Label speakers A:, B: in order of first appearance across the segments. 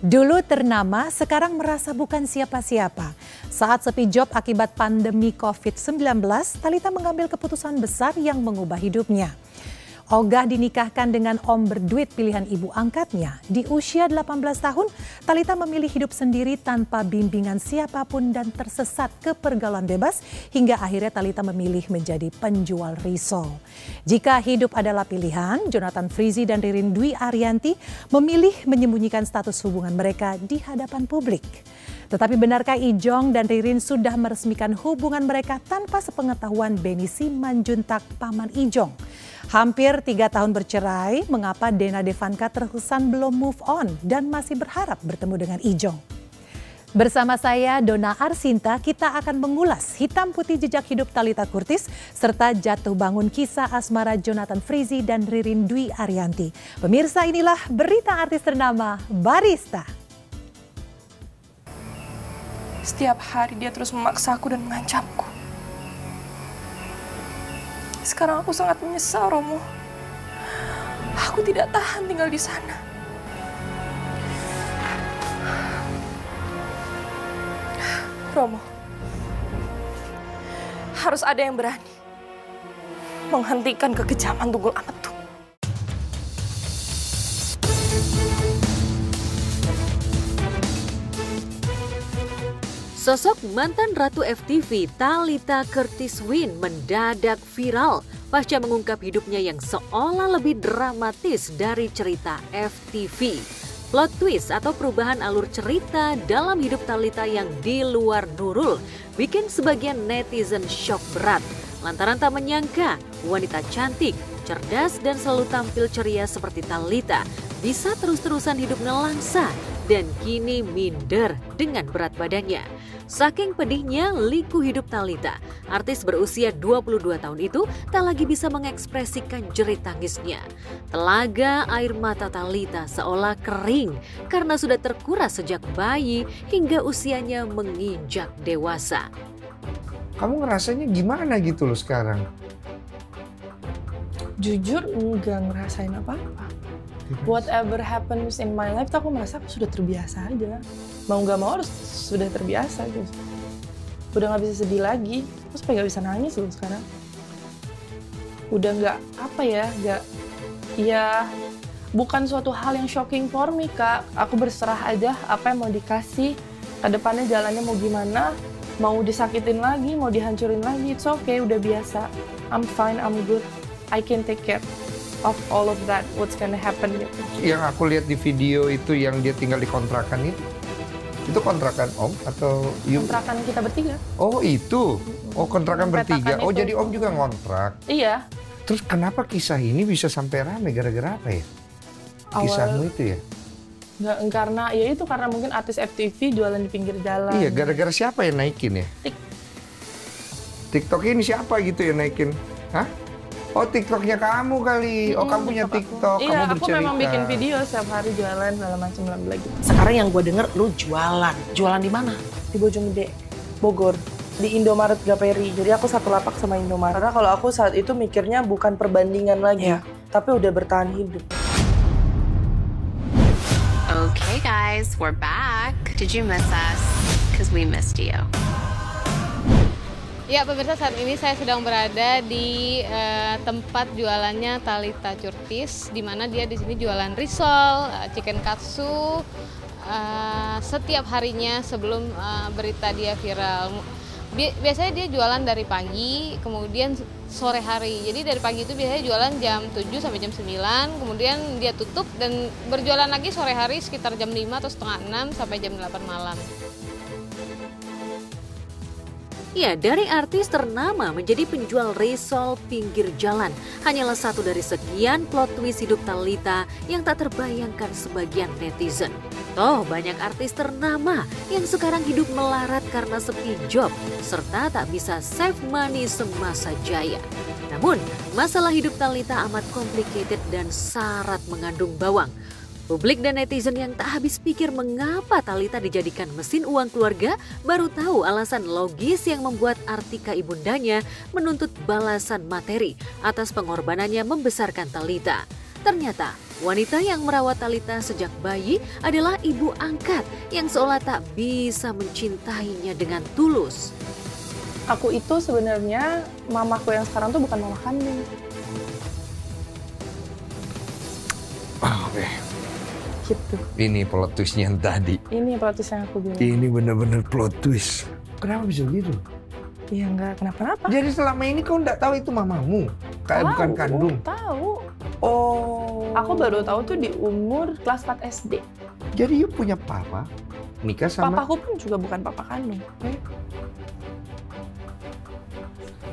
A: Dulu ternama, sekarang merasa bukan siapa-siapa. Saat sepi job akibat pandemi COVID-19, Thalita mengambil keputusan besar yang mengubah hidupnya. Ogah dinikahkan dengan om berduit pilihan ibu angkatnya. Di usia 18 tahun, Thalita memilih hidup sendiri tanpa bimbingan siapapun dan tersesat ke pergaulan bebas hingga akhirnya Thalita memilih menjadi penjual risol. Jika hidup adalah pilihan, Jonathan Frizzy dan Ririn Dwi Ariyanti memilih menyembunyikan status hubungan mereka di hadapan publik. Tetapi benarkah Ijong dan Ririn sudah meresmikan hubungan mereka tanpa sepengetahuan Benny Simanjuntak paman Ijong? Hampir 3 tahun bercerai, mengapa Dena Devanka terkesan belum move on dan masih berharap bertemu dengan Ijong? Bersama saya Dona Arsinta, kita akan mengulas hitam putih jejak hidup Thalita Curtis serta jatuh bangun kisah asmara Jonathan Frizzy dan Ririn Dwi Ariyanti. Pemirsa, inilah berita artis ternama Barista.
B: Setiap hari dia terus memaksaku dan mengancamku. Sekarang aku sangat menyesal, Romo. Aku tidak tahan tinggal di sana. Romo, harus ada yang berani menghentikan kekejaman Tunggul Ametung.
C: Sosok mantan Ratu FTV Thalita Curtis Win mendadak viral pasca mengungkap hidupnya yang seolah lebih dramatis dari cerita FTV. Plot twist atau perubahan alur cerita dalam hidup Thalita yang di luar Nurul bikin sebagian netizen shock berat lantaran tak menyangka wanita cantik, cerdas dan selalu tampil ceria seperti Thalita bisa terus-terusan hidup nelangsa dan kini minder dengan berat badannya. Saking pedihnya liku hidup Thalita, artis berusia 22 tahun itu tak lagi bisa mengekspresikan jerit tangisnya. Telaga air mata Thalita seolah kering karena sudah terkuras sejak bayi hingga usianya menginjak dewasa.
D: Kamu ngerasanya gimana gitu loh sekarang?
B: Jujur enggak ngerasain apa-apa. Whatever happens in my life, aku merasa aku sudah terbiasa aja. Mau nggak mau harus sudah terbiasa gitu. Udah nggak bisa sedih lagi, terus nggak bisa nangis loh sekarang. Udah nggak bukan suatu hal yang shocking for me, Kak. Aku berserah aja apa yang mau dikasih, ke depannya jalannya mau gimana, mau disakitin lagi, mau dihancurin lagi, it's okay, udah biasa. I'm fine, I'm good, I can take care of all of that, what's gonna happen gitu.
D: Yang aku lihat di video itu yang dia tinggal di kontrakan itu kontrakan Om atau
B: kontrakan kita bertiga.
D: Oh itu, oh kontrakan bertiga. Oh
B: itu.
D: Jadi Om juga ngontrak.
B: Iya.
D: Terus kenapa kisah ini bisa sampai rame gara-gara apa ya? Kisahmu itu ya?
B: Nggak, karena mungkin artis FTV jualan di pinggir jalan.
D: Iya, gara-gara siapa yang naikin ya? TikTok ini siapa gitu yang naikin? Hah? Oh TikToknya kamu kali, oh kamu punya TikTok,
B: iya,
D: kamu bercerita.
B: Iya, aku memang bikin video setiap hari jualan segala macam lagi.
E: Sekarang yang gue denger lu jualan di mana?
B: Di Bojonggede, Bogor, di Indomaret Gaperi. Jadi aku satu lapak sama Indomaret. Karena kalau aku saat itu mikirnya bukan perbandingan lagi, tapi udah bertahan hidup.
F: Okay guys, we're back. Did you miss us? Because we missed you.
G: Ya pemirsa, saat ini saya sedang berada di tempat jualannya Thalita Curtis, di mana dia di sini jualan risol, chicken katsu setiap harinya sebelum berita dia viral. Biasanya dia jualan dari pagi, kemudian sore hari. Jadi dari pagi itu biasanya jualan jam 7 sampai jam 9, kemudian dia tutup dan berjualan lagi sore hari sekitar jam 5 atau setengah 6 sampai jam 8 malam.
C: Ya, dari artis ternama menjadi penjual risol pinggir jalan hanyalah satu dari sekian plot twist hidup Thalita yang tak terbayangkan sebagian netizen. Toh banyak artis ternama yang sekarang hidup melarat karena sepi job serta tak bisa save money semasa jaya. Namun, masalah hidup Thalita amat complicated dan syarat mengandung bawang. Publik dan netizen yang tak habis pikir mengapa Thalita dijadikan mesin uang keluarga baru tahu alasan logis yang membuat Artika ibundanya menuntut balasan materi atas pengorbanannya membesarkan Thalita. Ternyata Wanita yang merawat Thalita sejak bayi adalah ibu angkat yang seolah tak bisa mencintainya dengan tulus.
B: Aku itu sebenarnya mamaku yang sekarang tuh bukan mama kandung.
D: Oke.
B: Gitu.
D: Ini plot twistnya yang tadi.
B: Ini plot twist yang aku bilang.
D: Ini bener-bener plot twist. Kenapa bisa gitu?
B: Iya nggak kenapa-napa.
D: Jadi selama ini kau nggak tahu itu mamamu? Kayak bukan kandung?
B: Tahu.
D: Oh.
B: Aku baru tahu tuh di umur kelas 4 SD.
D: Jadi you punya papa, nikah sama...
B: Papaku pun juga bukan papa kandung.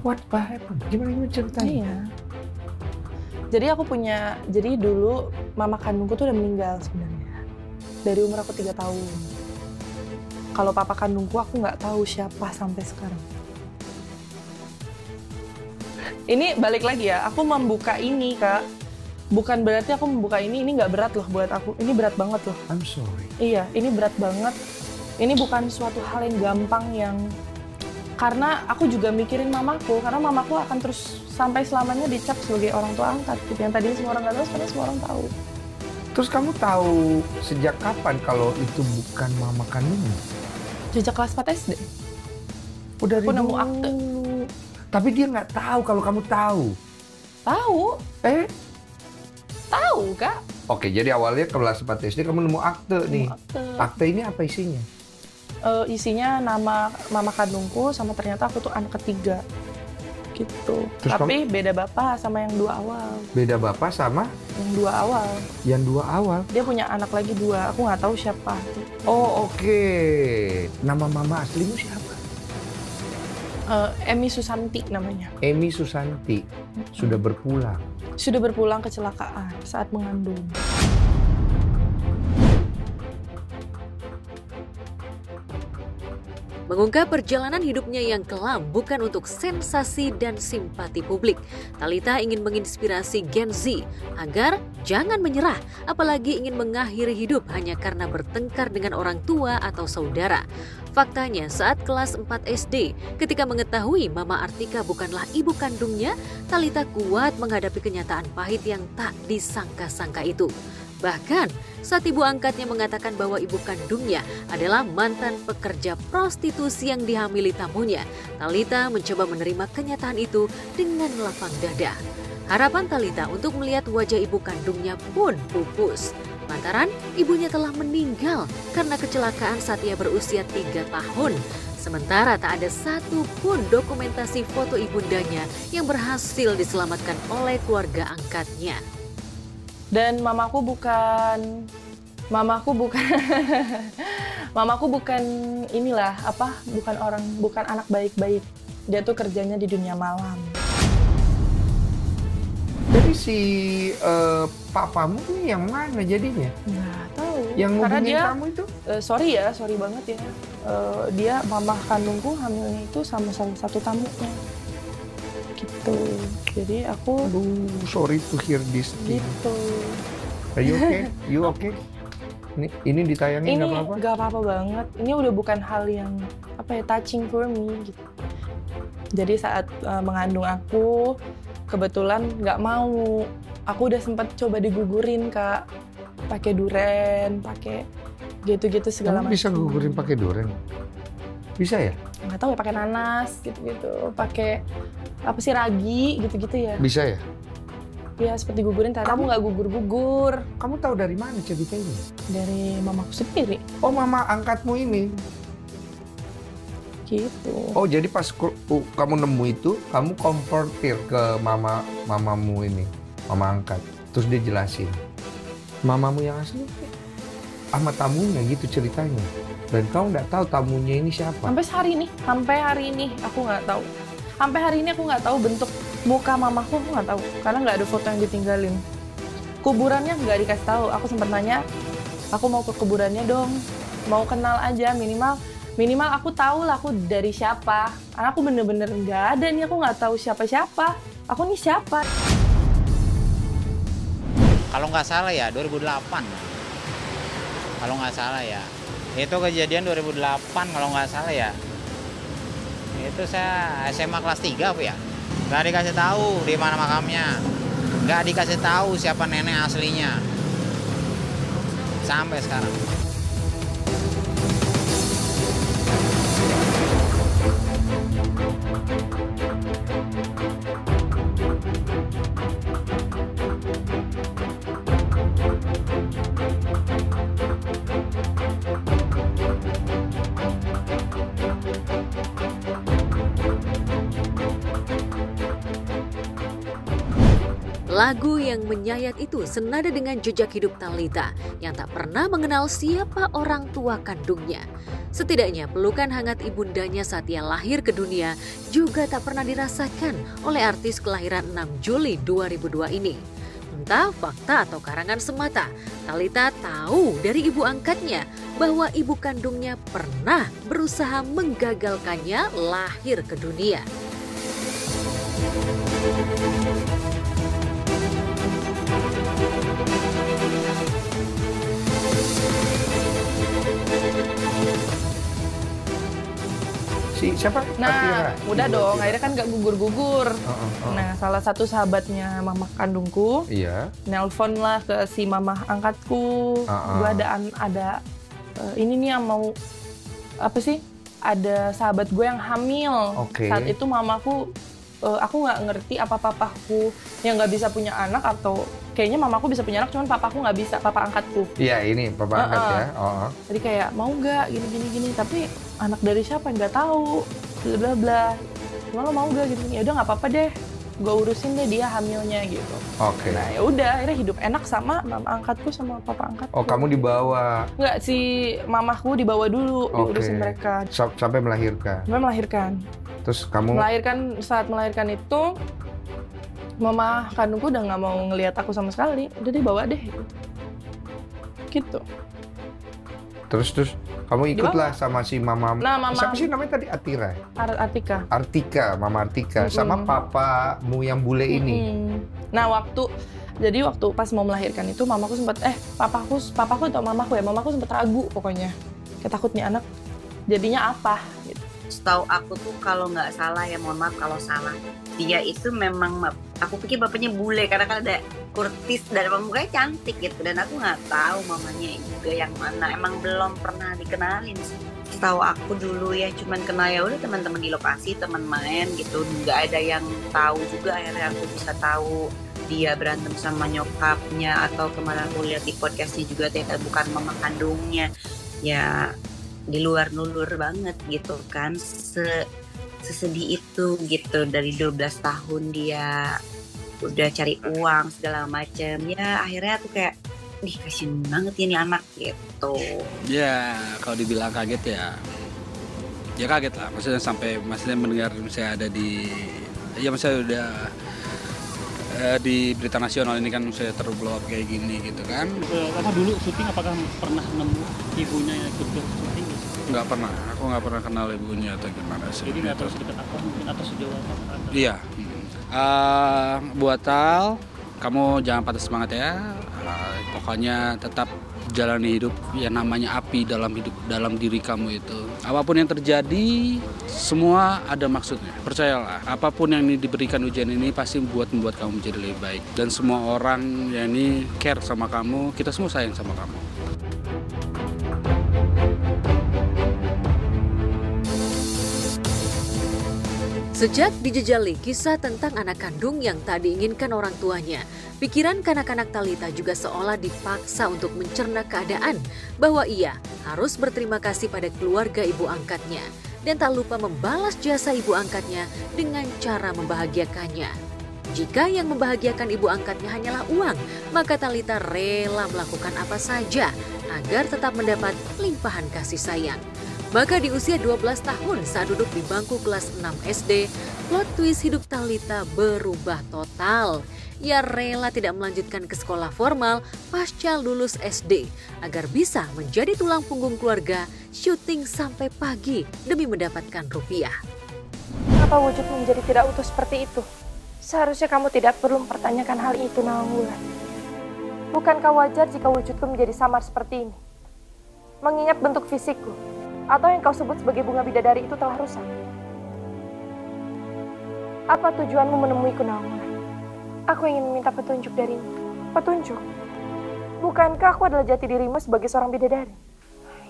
D: What happened? Gimana ceritanya?
B: Iya. Jadi dulu mama kandungku tuh udah meninggal sebenarnya. Dari umur aku 3 tahun. Kalau papa kandungku aku nggak tahu siapa sampai sekarang. Ini balik lagi ya, aku membuka ini Kak. Bukan berarti aku membuka ini nggak berat loh buat aku. Ini berat banget loh.
D: I'm sorry.
B: Iya, ini berat banget. Ini bukan suatu hal yang gampang yang... Karena aku juga mikirin mamaku, karena mamaku akan terus sampai selamanya dicap sebagai orang tua angkat. Gitu. Yang tadinya semua orang nggak tahu, sekarang semua orang tahu.
D: Terus kamu tahu sejak kapan kalau itu bukan mama kandungmu?
B: Sejak kelas 4 SD.
D: Udah
B: Aku nemu akte.
D: Tapi dia nggak tahu kalau kamu tahu.
B: Tahu. Tahu, Kak.
D: Oke, jadi awalnya kelas 4 SD kamu nemu akte nih.
B: Akte.
D: Akte ini apa isinya?
B: Isinya nama mama kandungku sama ternyata aku tuh anak ketiga. Gitu.
D: Terus
B: tapi beda bapak sama yang 2 awal.
D: Beda bapak sama?
B: Yang 2 awal.
D: Yang 2 awal?
B: Dia punya anak lagi 2, aku nggak tahu siapa.
D: Oh oke. Nama mama aslimu siapa?
B: Emi Susanti namanya.
D: Emi Susanti. Sudah berpulang.
B: Sudah berpulang kecelakaan saat mengandung.
C: Mengungkap perjalanan hidupnya yang kelam bukan untuk sensasi dan simpati publik. Thalita ingin menginspirasi Gen Z agar jangan menyerah, apalagi ingin mengakhiri hidup hanya karena bertengkar dengan orang tua atau saudara. Faktanya saat kelas 4 SD, ketika mengetahui Mama Artika bukanlah ibu kandungnya, Thalita kuat menghadapi kenyataan pahit yang tak disangka-sangka itu. Bahkan saat ibu angkatnya mengatakan bahwa ibu kandungnya adalah mantan pekerja prostitusi yang dihamili tamunya, Thalita mencoba menerima kenyataan itu dengan lapang dada. Harapan Thalita untuk melihat wajah ibu kandungnya pun pupus. Lantaran ibunya telah meninggal karena kecelakaan saat ia berusia 3 tahun. Sementara tak ada satu pun dokumentasi foto ibundanya yang berhasil diselamatkan oleh keluarga angkatnya.
B: Dan mamaku bukan inilah bukan anak baik-baik. Dia tuh kerjanya di dunia malam.
D: Jadi si papamu ini yang mana jadinya?
B: Nggak tahu.
D: Yang
B: karena
D: ngubungin
B: dia,
D: kamu itu?
B: sorry banget ya. Dia mama kandungku hamilnya itu sama salah satu tamunya. Gitu. Jadi aku
D: sorry to hear this thing.
B: gitu.
D: Are you okay? You okay? Ini ditayangin
B: Ini
D: nggak apa-apa?
B: nggak apa-apa banget. Ini udah bukan hal yang touching for me gitu. Jadi saat mengandung aku kebetulan nggak mau. Aku udah sempat coba digugurin Kak, pakai duren, pakai gitu-gitu segala macam.
D: Kamu bisa gugurin pakai duren? Bisa ya?
B: Nggak tahu ya, pakai nanas gitu-gitu, pakai ragi gitu-gitu ya.
D: Bisa ya?
B: Ya seperti gugurin, tapi aku nggak gugur-gugur.
D: Kamu tahu dari mana cerita ini?
B: Dari mamaku sendiri.
D: Oh, mama angkatmu ini?
B: Gitu.
D: Oh, jadi pas kamu nemu itu, kamu konfrontir ke mamamu ini, mama angkat. Terus dia jelasin, mamamu yang asli sama tamunya gitu ceritanya. Dan kau nggak tahu tamunya ini siapa?
B: Sampai hari ini aku nggak tahu. Sampai hari ini aku nggak tahu bentuk muka mamaku, aku nggak tahu. Karena nggak ada foto yang ditinggalin. Kuburannya nggak dikasih tahu. Aku sempat nanya, aku mau ke kuburannya dong. Mau kenal aja minimal aku tahu lah aku dari siapa. Karena aku bener-bener nggak ada nih, aku nggak tahu siapa-siapa. Aku nih siapa?
H: Kalau nggak salah ya 2008. Kalau nggak salah ya. Itu kejadian 2008 kalau nggak salah ya. Itu saya SMA kelas 3 apa ya. Nggak dikasih tahu di mana makamnya. Nggak dikasih tahu siapa nenek aslinya. Sampai sekarang.
C: Lagu yang menyayat itu senada dengan jejak hidup Thalita yang tak pernah mengenal siapa orang tua kandungnya. Setidaknya pelukan hangat ibundanya saat ia lahir ke dunia juga tak pernah dirasakan oleh artis kelahiran 6 Juli 2002 ini. Entah fakta atau karangan semata, Thalita tahu dari ibu angkatnya bahwa ibu kandungnya pernah berusaha menggagalkannya lahir ke dunia.
D: Siapa?
B: Nah,
D: Atira.
B: udah
D: Ibu
B: dong.
D: Atira.
B: Akhirnya kan gak gugur-gugur. Nah, salah satu sahabatnya mama kandungku, nelpon lah ke si mama angkatku. Gue ada ini nih yang mau apa sih? Ada sahabat gue yang hamil. Saat itu mamaku, aku nggak ngerti apa papaku yang nggak bisa punya anak atau kayaknya mamaku bisa punya anak, cuman papaku nggak bisa, papa angkatku.
D: Iya, ini papa angkat ya.
B: Jadi kayak mau nggak gini, tapi anak dari siapa nggak tahu, bla bla. Cuma lo mau nggak gini? Ya udah nggak apa-apa deh, gue urusin deh dia hamilnya gitu. Nah ya udah, akhirnya hidup enak sama mama angkatku sama papa angkatku.
D: Oh, kamu dibawa?
B: Nggak, si mamaku dibawa dulu, diurusin mereka.
D: Sampai melahirkan?
B: Sampai melahirkan.
D: Terus kamu?
B: Saat melahirkan itu, mama kandungku udah nggak mau ngelihat aku sama sekali. Udah dibawa deh. Gitu.
D: Terus kamu ikutlah sama si mama.
B: Nah, mama.
D: Siapa sih namanya tadi? Atira?
B: Artika,
D: mama Artika. Sama papamu yang bule ini.
B: Nah, waktu pas mau melahirkan itu mamaku sempat papaku atau mamaku sempat ragu pokoknya. Kayak takut nih anak jadinya apa gitu.
I: Setahu aku tuh kalau nggak salah ya, mohon maaf kalau salah, dia itu memang, aku pikir bapaknya bule karena kan ada kurtis dan mukanya cantik gitu, dan aku nggak tahu mamanya juga yang mana, emang belum pernah dikenalin sih. Setahu aku dulu ya cuman kenal ya udah teman-teman di lokasi, teman main gitu, nggak ada yang tahu juga. Akhirnya aku bisa tahu dia berantem sama nyokapnya, atau kemarin aku lihat di podcastnya juga ternyata bukan mama kandungnya. Ya di luar nulur banget gitu kan, sesedih itu gitu. Dari 12 tahun dia udah cari uang segala macam, ya akhirnya aku kayak kasian banget ini anak gitu.
J: Ya kalau dibilang kaget ya kaget lah, maksudnya mendengar saya ada di, ya maksudnya udah di berita nasional ini kan saya terblow up kayak gini gitu kan.
K: Apa dulu syuting, apakah pernah nemu ibunya yang ikut syuting?
J: Nggak pernah, aku nggak pernah kenal ibunya atau gimana sih.
K: Jadi nggak tahu sedekat apa mungkin atau sejauh apa?
J: Iya. Buat Tal, kamu jangan patah semangat ya. Pokoknya tetap jalani hidup yang namanya api dalam diri kamu itu. Apapun yang terjadi, semua ada maksudnya. Percayalah, apapun yang diberikan ujian ini pasti membuat kamu menjadi lebih baik. Dan semua orang yang ini care sama kamu, kita semua sayang sama kamu.
C: Sejak dijejali kisah tentang anak kandung yang tak diinginkan orang tuanya, pikiran kanak-kanak Thalita juga seolah dipaksa untuk mencerna keadaan bahwa ia harus berterima kasih pada keluarga ibu angkatnya dan tak lupa membalas jasa ibu angkatnya dengan cara membahagiakannya. Jika yang membahagiakan ibu angkatnya hanyalah uang, maka Thalita rela melakukan apa saja agar tetap mendapat limpahan kasih sayang. Maka di usia 12 tahun saat duduk di bangku kelas 6 SD, plot twist hidup Thalita berubah total. Ia rela tidak melanjutkan ke sekolah formal pasca lulus SD agar bisa menjadi tulang punggung keluarga, syuting sampai pagi demi mendapatkan rupiah.
L: Apa wujudmu menjadi tidak utuh seperti itu? Seharusnya kamu tidak perlu mempertanyakan hal itu, Nawangwulan. Bukankah wajar jika wujudku menjadi samar seperti ini? Mengingat bentuk fisikku, atau yang kau sebut sebagai bunga bidadari itu telah rusak. Apa tujuanmu menemuiku, Nawangwulan? Aku ingin meminta petunjuk darimu. Petunjuk? Bukankah aku adalah jati dirimu sebagai seorang bidadari?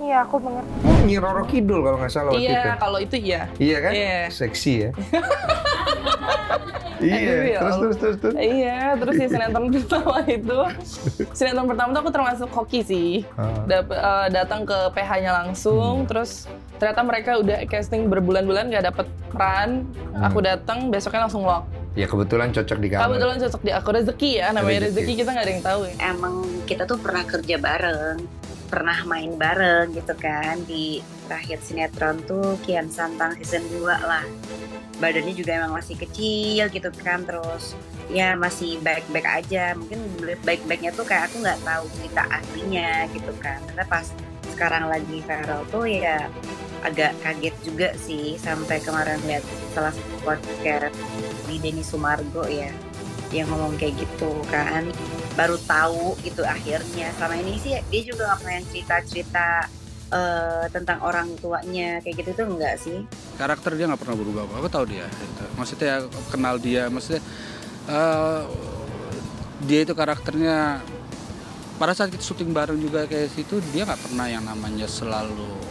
L: Iya, aku mengerti.
D: Nyi Roro Kidul kalau nggak salah waktu itu.
B: Iya, kalau itu iya.
D: Iya kan?
B: Iya.
D: Seksi ya. Iya, terus.
B: Iya, terus si sinetron pertama itu. Sinetron pertama tuh aku termasuk hoki sih. Datang ke PH-nya langsung, terus ternyata mereka udah casting berbulan-bulan nggak dapet peran. Aku datang, besoknya langsung lock.
D: Ya kebetulan cocok di kamu.
B: Kebetulan cocok di aku, rezeki ya, namanya rezeki, kita nggak ada yang tahu ya.
I: Emang kita tuh pernah kerja bareng, pernah main bareng gitu kan. Di terakhir sinetron tuh Kian Santang season 2 lah. Badannya juga emang masih kecil gitu kan, terus ya masih baik-baik aja. Mungkin baik-baiknya tuh kayak aku nggak tahu cerita aslinya gitu kan. Karena pas sekarang lagi viral tuh ya agak kaget juga sih, sampai kemarin lihat salah satu podcast di Denny Sumargo ya yang ngomong kayak gitu kan, baru tahu gitu akhirnya. Selama ini sih dia juga nggak pernah yang cerita-cerita tentang orang tuanya kayak gitu tuh enggak sih.
J: Karakter dia nggak pernah berubah, aku tahu dia gitu. Maksudnya kenal dia, maksudnya dia itu karakternya pada saat kita syuting bareng juga kayak situ, dia nggak pernah yang namanya selalu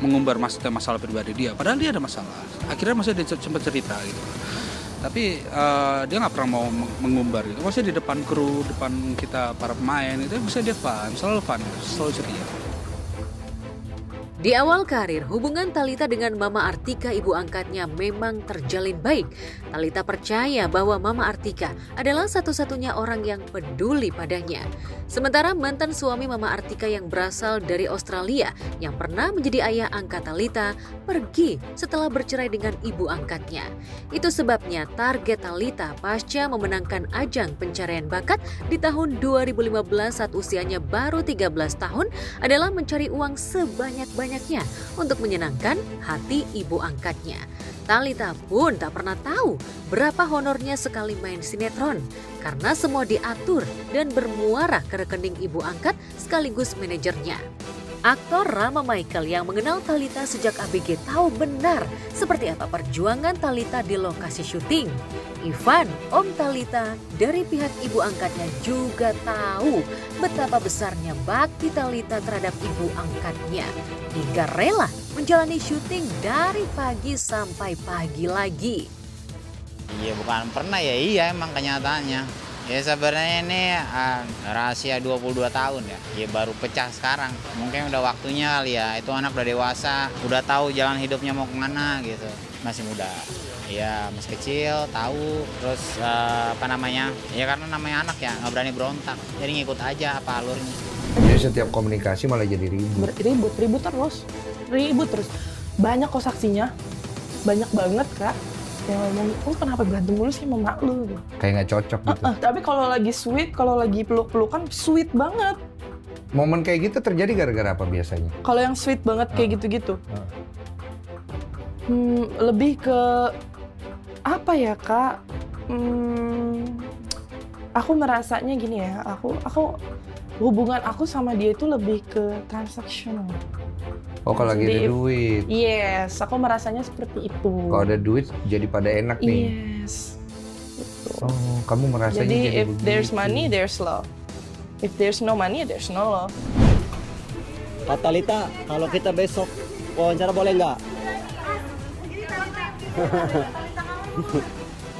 J: mengumbar masalah pribadi dia, padahal dia ada masalah. Akhirnya maksudnya dia sempat cerita gitu, tapi dia nggak pernah mau mengumbar gitu. Maksudnya di depan kru, depan kita para pemain itu bisa dia selalu ceria.
C: Di awal karir, hubungan Thalita dengan Mama Artika ibu angkatnya memang terjalin baik. Thalita percaya bahwa Mama Artika adalah satu-satunya orang yang peduli padanya. Sementara mantan suami Mama Artika yang berasal dari Australia yang pernah menjadi ayah angkat Thalita pergi setelah bercerai dengan ibu angkatnya. Itu sebabnya target Thalita pasca memenangkan ajang pencarian bakat di tahun 2015 saat usianya baru 13 tahun adalah mencari uang sebanyak-banyaknya untuk menyenangkan hati ibu angkatnya. Thalita pun tak pernah tahu berapa honornya sekali main sinetron karena semua diatur dan bermuara ke rekening ibu angkat sekaligus manajernya. Aktor Rama Michael yang mengenal Thalita sejak ABG tahu benar seperti apa perjuangan Thalita di lokasi syuting. Ivan, om Thalita dari pihak ibu angkatnya juga tahu betapa besarnya bakti Thalita terhadap ibu angkatnya. Hingga rela menjalani syuting dari pagi sampai pagi lagi.
H: Iya bukan pernah ya, iya emang kenyataannya. Ya sebenarnya ini rahasia 22 tahun ya. Ya baru pecah sekarang. Mungkin udah waktunya kali ya. Itu anak udah dewasa, udah tahu jalan hidupnya mau kemana gitu. Masih muda. Ya masih kecil, tahu. Terus ya karena namanya anak ya, nggak berani berontak. Jadi ngikut aja apa alurnya.
D: Jadi setiap komunikasi malah jadi ribut.
B: Ribut terus. Banyak kok saksinya. Banyak banget Kak. Yang ngomong, kenapa berantem mulu sih sama mak lu?
D: Kayak nggak cocok gitu.
B: Tapi kalau lagi sweet, kalau lagi peluk-pelukan sweet banget.
D: Momen kayak gitu terjadi gara-gara apa biasanya?
B: Kalau yang sweet banget kayak gitu-gitu. Lebih ke apa ya Kak? Aku merasanya gini ya. Hubungan aku sama dia itu lebih ke transaksional.
D: Oh kalau lagi ada duit.
B: Yes, aku merasanya seperti itu.
D: Kalau ada duit jadi pada enak nih.
B: Yes.
D: Oh, kamu merasanya
B: jadi
D: if
B: begitu. There's money, there's love. If there's no money, there's no love.
M: Kak Thalita, kalau kita besok wawancara boleh nggak?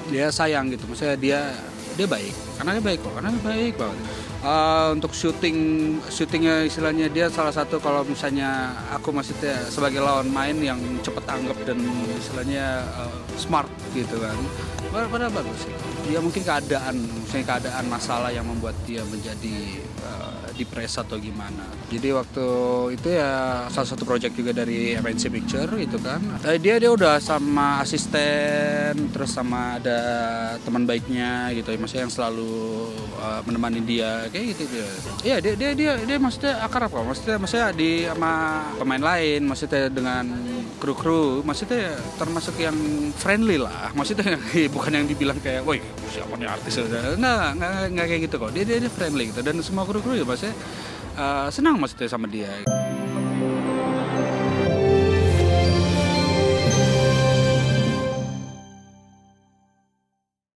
J: Dia sayang gitu, maksudnya dia baik, karena dia baik kok, karena dia baik banget. Untuk syutingnya istilahnya dia salah satu kalau misalnya aku maksudnya sebagai lawan main yang cepet tanggap dan istilahnya smart gitu kan, pada bagus sih. Dia mungkin keadaan masalah yang membuat dia menjadi depres atau gimana. Jadi waktu itu ya salah satu project juga dari MNC Picture itu kan. Dia udah sama asisten, terus sama ada teman baiknya gitu, maksudnya yang selalu menemani dia kayak gitu dia. Iya dia maksudnya akrab kok. Maksudnya di sama pemain lain, maksudnya dengan kru, maksudnya termasuk yang friendly lah. Maksudnya bukan yang dibilang kayak, "Woi, siapa nih artis?" Nggak kayak gitu kok. Dia friendly gitu dan semua kru ya maksudnya senang maksudnya sama dia.